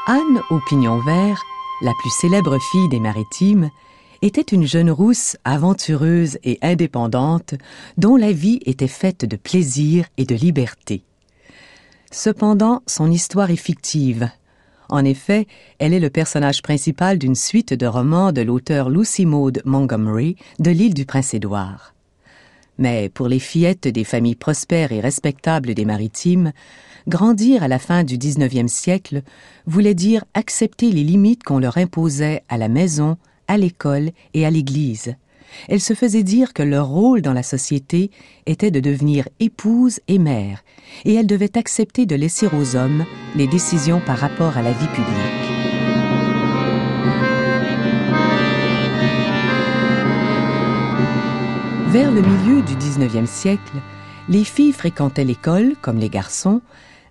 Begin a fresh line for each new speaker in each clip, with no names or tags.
Anne au pignon vert, la plus célèbre fille des Maritimes, était une jeune rousse aventureuse et indépendante dont la vie était faite de plaisir et de liberté. Cependant, son histoire est fictive. En effet, elle est le personnage principal d'une suite de romans de l'auteur Lucy Maud Montgomery de l'île du Prince-Édouard. Mais pour les fillettes des familles prospères et respectables des Maritimes, grandir à la fin du 19e siècle voulait dire accepter les limites qu'on leur imposait à la maison, à l'école et à l'église. Elles se faisaient dire que leur rôle dans la société était de devenir épouse et mère, et elles devaient accepter de laisser aux hommes les décisions par rapport à la vie publique. Vers le milieu du 19e siècle, les filles fréquentaient l'école, comme les garçons,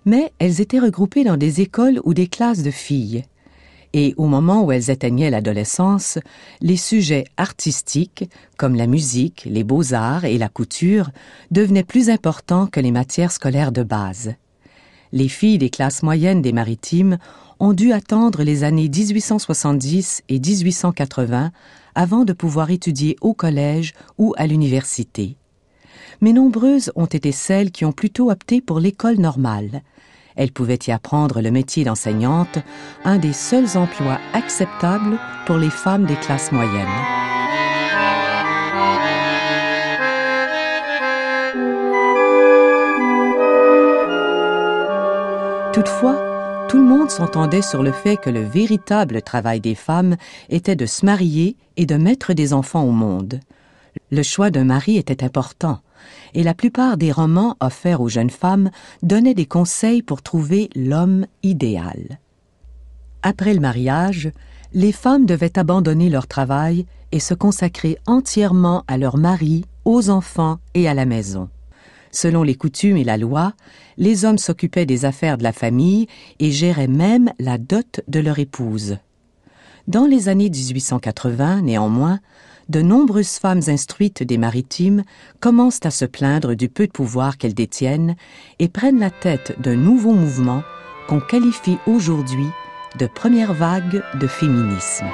mais elles étaient regroupées dans des écoles ou des classes de filles. Et au moment où elles atteignaient l'adolescence, les sujets artistiques, comme la musique, les beaux-arts et la couture, devenaient plus importants que les matières scolaires de base. Les filles des classes moyennes des Maritimes ont dû attendre les années 1870 et 1880 avant de pouvoir étudier au collège ou à l'université. Mais nombreuses ont été celles qui ont plutôt opté pour l'école normale. Elles pouvaient y apprendre le métier d'enseignante, un des seuls emplois acceptables pour les femmes des classes moyennes. Toutefois, tout le monde s'entendait sur le fait que le véritable travail des femmes était de se marier et de mettre des enfants au monde. Le choix d'un mari était important, et la plupart des romans offerts aux jeunes femmes donnaient des conseils pour trouver l'homme idéal. Après le mariage, les femmes devaient abandonner leur travail et se consacrer entièrement à leur mari, aux enfants et à la maison. Selon les coutumes et la loi, les hommes s'occupaient des affaires de la famille et géraient même la dot de leur épouse. Dans les années 1880, néanmoins, de nombreuses femmes instruites des Maritimes commencent à se plaindre du peu de pouvoir qu'elles détiennent et prennent la tête d'un nouveau mouvement qu'on qualifie aujourd'hui de première vague de féminisme.